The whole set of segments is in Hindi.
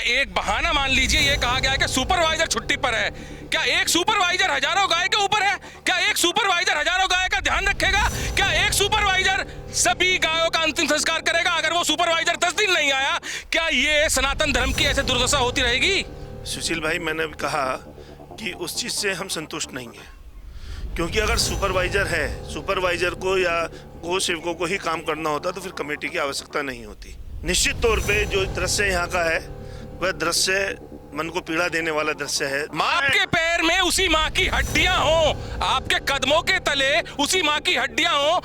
एक बहाना मान लीजिए ये कहा गया है कि सुपरवाइजर छुट्टी पर है। क्या एक सुपरवाइजर हजारों गाय के ऊपर है? क्या एक सुपरवाइजर हजारों गाय का ध्यान रखेगा? क्या एक सुपरवाइजर सभी गायों का अंतिम संस्कार करेगा? अगर वो सुपरवाइजर 10 दिन नहीं आया, क्या ये सनातन धर्म की ऐसे दुर्दशा होती रहेगी? सुशील भाई, मैंने कहा कि उस चीज़ से हम संतुष्ट नहीं हैं, क्योंकि अगर सुपरवाइजर है, सुपरवाइजर को या गौ सेवकों को ही काम करना होता तो फिर कमेटी की आवश्यकता नहीं होती। निश्चित तौर पे जो दृश्य यहाँ का है वह दृश्य मन को पीड़ा देने वाला दृश्य है। आपके पैर में उसी माँ की हड्डियां हो, आपके कदमों के तले उसी माँ की हड्डियां हो,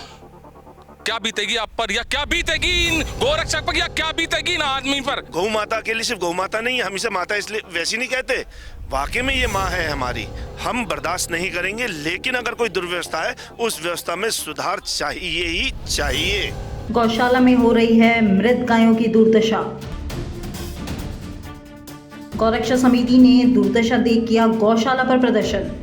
क्या बीतेगी आप पर, या क्या बीतेगी इन गोरक्षक पर, या क्या बीतेगी इन आदमी पर? गौ माता के लिए सिर्फ गौ माता नहीं है, हम इसे माता इसलिए वैसी नहीं कहते, वाकई में ये माँ है हमारी, हम बर्दाश्त नहीं करेंगे। लेकिन अगर कोई दुर्व्यवस्था है उस व्यवस्था में सुधार चाहिए ही चाहिए। गौशाला में हो रही है मृत गायों की दुर्दशा। गौरक्षा समिति ने दुर्दशा देख किया गौशाला पर प्रदर्शन।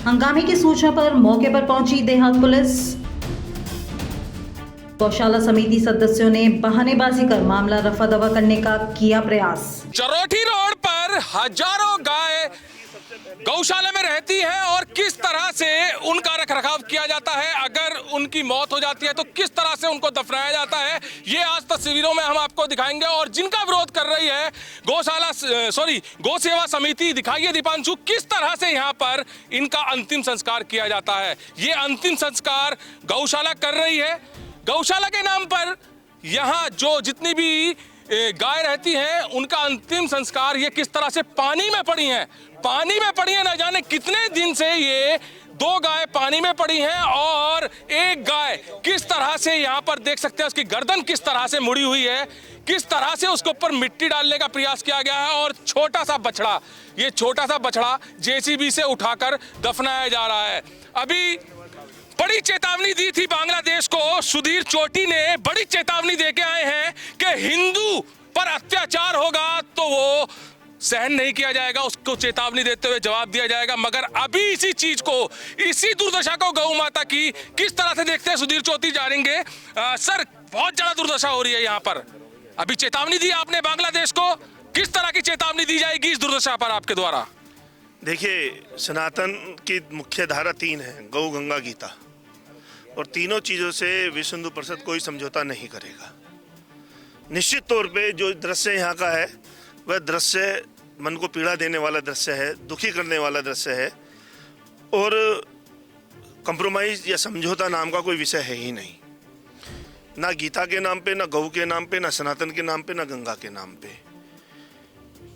हंगामे की सूचना पर मौके पर पहुंची देहात पुलिस। गौशाला समिति सदस्यों ने बहानेबाजी कर मामला रफा दफा करने का किया प्रयास। चरोठी रोड पर हजारों गाय गौशाला में रहती है और किस तरह से उनका रखरखाव किया जाता है, अगर उनकी मौत हो जाती है तो किस तरह से उनको दफनाया जाता है, ये आज तस्वीरों में हम आपको दिखाएंगे। और जिनका विरोध कर रही है गौ सेवा समिति, दिखाइए दीपांशु, किस तरह से यहाँ पर इनका अंतिम संस्कार किया जाता है। ये अंतिम संस्कार गौशाला कर रही है। गौशाला के नाम पर यहाँ जो जितनी भी गाय रहती हैं उनका अंतिम संस्कार ये किस तरह से पानी में पड़ी हैं, पानी में पड़ी है। न जाने कितने दिन से ये 2 गाय पानी में पड़ी हैं और एक गाय किस तरह से यहाँ पर देख सकते हैं उसकी गर्दन किस तरह से मुड़ी हुई है, किस तरह से उसके ऊपर मिट्टी डालने का प्रयास किया गया है। और छोटा सा बछड़ा, ये छोटा सा बछड़ा जेसीबी से उठाकर दफनाया जा रहा है। अभी बड़ी चेतावनी दी थी बांग्लादेश को, सुधीर चोटी ने बड़ी चेतावनी देके आए हैं कि हिंदू पर अत्याचार होगा तो वो सहन नहीं किया जाएगा, उसको चेतावनी देते हुए जवाब दिया जाएगा। मगर अभी इसी चीज को, इसी दुर्दशा को गौ माता की किस तरह से देखते हैं सुधीर चौधरी जानेंगे। सर, बहुत ज्यादा दुर्दशा हो रही है यहाँ पर, अभी चेतावनी दी आपने बांग्लादेश को, किस तरह की चेतावनी दी जाएगी इस दुर्दशा पर आपके द्वारा? देखिए, सनातन की मुख्य धारा 3 है, गौ, गंगा, गीता, और तीनों चीज़ों से विश्व हिंदू परिषद कोई समझौता नहीं करेगा। निश्चित तौर पे जो दृश्य यहाँ का है वह दृश्य मन को पीड़ा देने वाला दृश्य है, दुखी करने वाला दृश्य है, और कंप्रोमाइज़ या समझौता नाम का कोई विषय है ही नहीं, ना गीता के नाम पे, ना गौ के नाम पे, ना सनातन के नाम पे, ना गंगा के नाम पे।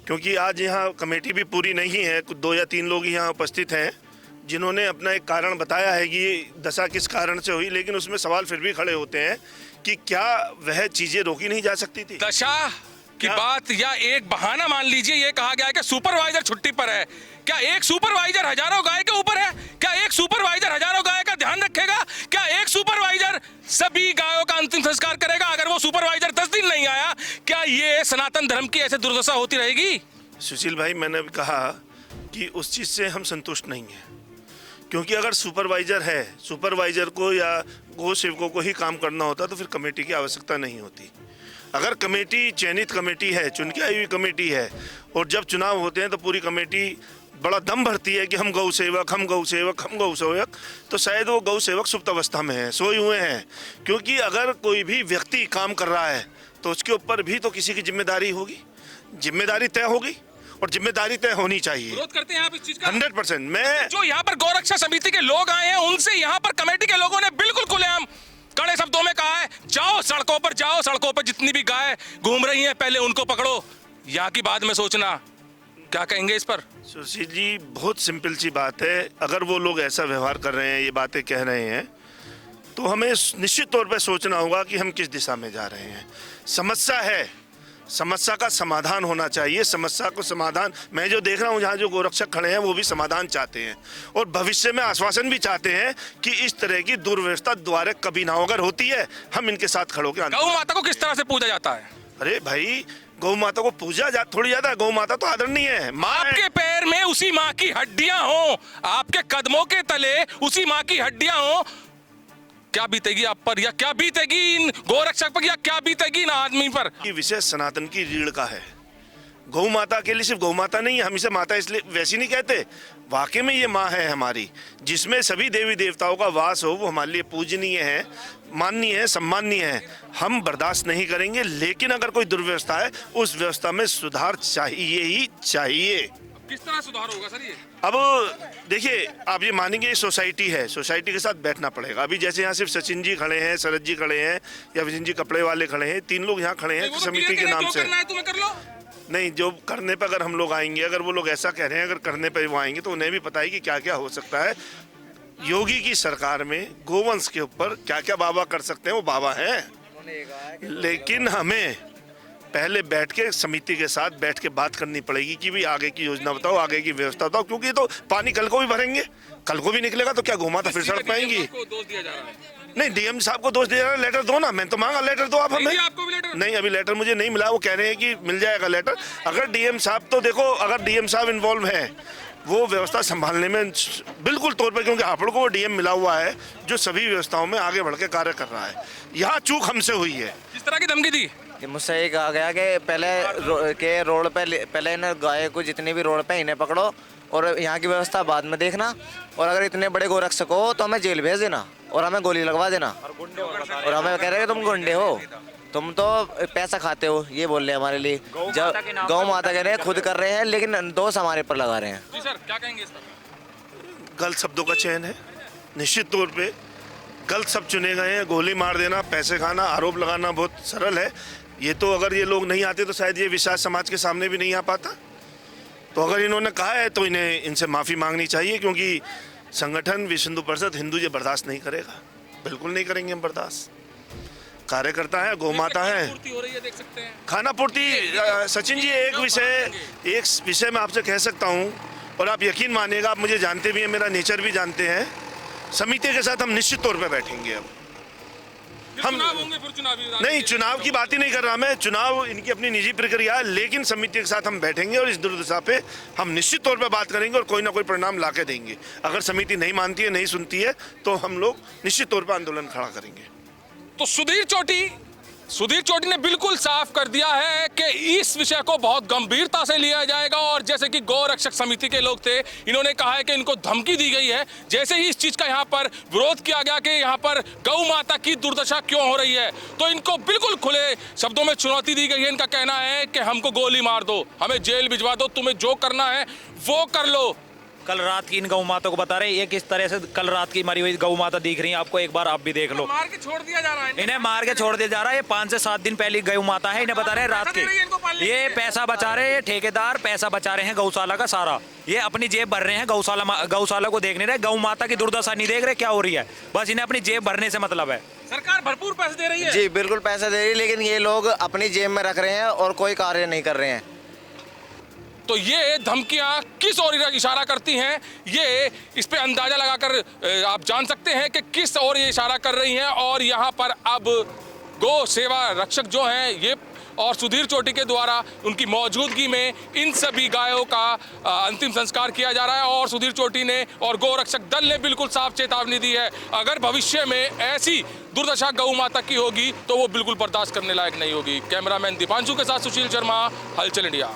क्योंकि आज यहाँ कमेटी भी पूरी नहीं है, कुछ 2 या 3 लोग यहाँ उपस्थित हैं जिन्होंने अपना एक कारण बताया है कि ये दशा किस कारण से हुई, लेकिन उसमें सवाल फिर भी खड़े होते हैं कि क्या वह चीजें रोकी नहीं जा सकती थी? दशा की बात या एक बहाना मान लीजिए ये कहा गया है कि सुपरवाइजर छुट्टी पर है। क्या एक सुपरवाइजर हजारों गाय के ऊपर है? क्या एक सुपरवाइजर हजारों गाय का ध्यान रखेगा? क्या एक सुपरवाइजर सभी गायों का अंतिम संस्कार करेगा? अगर वो सुपरवाइजर 10 दिन नहीं आया, क्या ये सनातन धर्म की ऐसे दुर्दशा होती रहेगी? सुशील भाई, मैंने कहा कि उस चीज से हम संतुष्ट नहीं हैं, क्योंकि अगर सुपरवाइजर है, सुपरवाइजर को या गौ सेवकों को ही काम करना होता तो फिर कमेटी की आवश्यकता नहीं होती। अगर कमेटी चयनित कमेटी है, चुन के आई हुई कमेटी है, और जब चुनाव होते हैं तो पूरी कमेटी बड़ा दम भरती है कि हम गौ सेवक, हम गौ सेवक, हम गौ सेवक, तो शायद वो गौ सेवक सुप्त अवस्था में है, सोए हुए हैं। क्योंकि अगर कोई भी व्यक्ति काम कर रहा है तो उसके ऊपर भी तो किसी की जिम्मेदारी होगी, जिम्मेदारी तय होगी और जिम्मेदारी तय होनी चाहिए। विरोध करते हैं आप इस चीज का? 100%। मैं जो यहाँ पर गौरक्षा समिति के लोग आए हैं उनसे यहाँ पर कमेटी के लोगों ने बिल्कुल खुलेआम कड़े शब्दों में कहा है, जाओ सड़कों पर, जाओ सड़कों पर, जितनी भी गाय घूम रही हैं पहले उनको पकड़ो, यहाँ की बाद में सोचना। क्या कहेंगे इस पर? सुशील जी, बहुत सिंपल सी बात है, अगर वो लोग ऐसा व्यवहार कर रहे हैं, ये बातें कह रहे हैं, तो हमें निश्चित तौर पर सोचना होगा कि हम किस दिशा में जा रहे हैं। समस्या है, समस्या का समाधान होना चाहिए। समस्या को समाधान, मैं जो देख रहा हूँ जहाँ जो गोरक्षक खड़े हैं वो भी समाधान चाहते हैं और भविष्य में आश्वासन भी चाहते हैं कि इस तरह की दुर्व्यवस्था दोबारा कभी ना हो। अगर होती है हम इनके साथ खड़ो के। गौ माता को किस तरह से पूजा जाता है? अरे भाई, गौ माता को पूजा थोड़ी ज्यादा, गौ माता तो आदरणीय है, माँ। आपके पैर में उसी माँ की हड्डियां हो, आपके कदमों के तले उसी माँ की हड्डियां हो, क्या बीतेगी आप पर, या क्या बीतेगी इन गोरक्षक पर, या क्या बीतेगी इन आदमी पर? ये विषय सनातन की रीढ़ का है। गौ माता के लिए सिर्फ गौ माता नहीं है, हम इसे माता इसलिए वैसी नहीं कहते, वाकई में ये माँ है हमारी, जिसमें सभी देवी देवताओं का वास हो। वो हमारे लिए पूजनीय है, माननीय है, सम्माननीय है। हम बर्दाश्त नहीं करेंगे, लेकिन अगर कोई दुर्व्यवस्था है उस व्यवस्था में सुधार चाहिए ही चाहिए। किस तरह सुधार होगा सर ये? अब देखिए, आप ये मानेंगे, सोसाइटी है, सोसाइटी के साथ बैठना पड़ेगा। अभी जैसे यहाँ सिर्फ सचिन जी खड़े हैं, शरद जी खड़े हैं, या विजन जी कपड़े वाले खड़े हैं, 3 लोग यहाँ खड़े हैं समिति के नाम से। तुम्हें कर लो। नहीं, जो करने पर अगर हम लोग आएंगे, अगर वो लोग ऐसा कह रहे हैं, अगर करने पर वो आएंगे तो उन्हें भी पता है कि क्या क्या हो सकता है। योगी की सरकार में गोवंश के ऊपर क्या क्या बाबा कर सकते हैं, वो बाबा हैं। लेकिन हमें पहले बैठ के समिति के साथ बैठ के बात करनी पड़ेगी कि भाई आगे की योजना बताओ, आगे की व्यवस्था बताओ, क्योंकि तो पानी कल को भी भरेंगे, कल को भी निकलेगा, तो क्या गोमाता फिर सड़क पाएंगी? दोष दिया जा रहा है। नहीं, डीएम साहब को दोष दे रहा है, लेटर दो ना, मैं तो मांगा लेटर दो आप हमें। आपको भी लेटर? नहीं, अभी लेटर मुझे नहीं मिला, वो कह रहे हैं कि मिल जाएगा लेटर। अगर डीएम साहब, तो देखो, अगर डीएम साहब इन्वॉल्व है वो व्यवस्था संभालने में बिल्कुल तौर पर, क्योंकि आप लोगों को वो डीएम मिला हुआ है जो सभी व्यवस्थाओं में आगे बढ़ के कार्य कर रहा है। यहाँ चूक हमसे हुई है। किस तरह की धमकी दी? मुझसे ये कहा गया कि पहले रोड पे पहले इन गाय को जितनी भी रोड पे इन्हें पकड़ो और यहाँ की व्यवस्था बाद में देखना, और अगर इतने बड़े गोरक्षक हो तो हमें जेल भेज देना और हमें गोली लगवा देना। और हमें कह रहे हैं कि तुम गुंडे हो, तुम तो पैसा खाते हो, ये बोल रहे हैं हमारे लिए। जब गौ माता कह रहे हैं, खुद कर रहे हैं, लेकिन दोष हमारे पर लगा रहे हैं। जी सर, क्या कहेंगे इस पर? गलत शब्दों का चयन है, निश्चित तौर पे गलत शब्द चुने गए हैं। गोली मार देना, पैसे खाना, आरोप लगाना बहुत सरल है। ये तो अगर ये लोग नहीं आते तो शायद ये विशाल समाज के सामने भी नहीं आ पाता। तो अगर इन्होंने कहा है तो इन्हें इनसे माफ़ी मांगनी चाहिए, क्योंकि संगठन विश्व हिंदू परिषद हिंदू ये बर्दाश्त नहीं करेगा, बिल्कुल नहीं करेंगे हम बर्दाश्त। कार्यकर्ता है, गौ माता है, पूर्ति हो रही है, देख सकते हैं खाना पूर्ति। सचिन जी, एक विषय मैं आपसे कह सकता हूँ, और आप यकीन मानिएगा, आप मुझे जानते भी हैं, मेरा नेचर भी जानते हैं। समिति के साथ हम निश्चित तौर पे बैठेंगे। अब हम नहीं, चुनाव की बात ही नहीं कर रहा मैं, चुनाव इनकी अपनी निजी प्रक्रिया है, लेकिन समिति के साथ हम बैठेंगे और इस दुर्दशा पे हम निश्चित तौर पे बात करेंगे और कोई ना कोई परिणाम ला के देंगे। अगर समिति नहीं मानती है, नहीं सुनती है, तो हम लोग निश्चित तौर पे आंदोलन खड़ा करेंगे। तो सुधीर चोटी ने बिल्कुल साफ कर दिया है कि इस विषय को बहुत गंभीरता से लिया जाएगा, और जैसे कि गौ रक्षक समिति के लोग थे, इन्होंने कहा है कि इनको धमकी दी गई है। जैसे ही इस चीज का यहाँ पर विरोध किया गया कि यहाँ पर गौ माता की दुर्दशा क्यों हो रही है, तो इनको बिल्कुल खुले शब्दों में चुनौती दी गई है। इनका कहना है कि हमको गोली मार दो, हमें जेल भिजवा दो, तुम्हें जो करना है वो कर लो। कल रात की इन गौ माता को बता रहे हैं, ये किस तरह से कल रात की मरी हुई गौ माता दिख रही है आपको, एक बार आप भी देख लो। मार के छोड़ दिया जा रहा है, इन्हें मार के छोड़ दिया जा रहा है। ये 5 से 7 दिन पहले गौ माता है, इन्हें बता रहे हैं रात के, ये पैसा बचा रहे हैं, ठेकेदार पैसा बचा रहे हैं गौशाला का सारा, ये अपनी जेब भर रहे हैं। गौशाला को देख नहीं रहे, गौ माता की दुर्दशा नहीं देख रहे क्या हो रही है, बस इन्हें अपनी जेब भरने से मतलब है। सरकार भरपूर पैसे दे रही है। जी बिल्कुल पैसा दे रही है, लेकिन ये लोग अपनी जेब में रख रहे हैं और कोई कार्य नहीं कर रहे हैं। तो ये धमकियां किस ओर इशारा करती हैं, ये इस पे अंदाजा लगाकर आप जान सकते हैं कि किस ओर ये इशारा कर रही हैं। और यहाँ पर अब गौ सेवा रक्षक जो हैं ये और सुधीर चोटी के द्वारा उनकी मौजूदगी में इन सभी गायों का अंतिम संस्कार किया जा रहा है। और सुधीर चोटी ने और गौ रक्षक दल ने बिल्कुल साफ चेतावनी दी है, अगर भविष्य में ऐसी दुर्दशा गौ माता की होगी तो वो बिल्कुल बर्दाश्त करने लायक नहीं होगी। कैमरामैन दीपांशु के साथ सुशील शर्मा, हलचल इंडिया।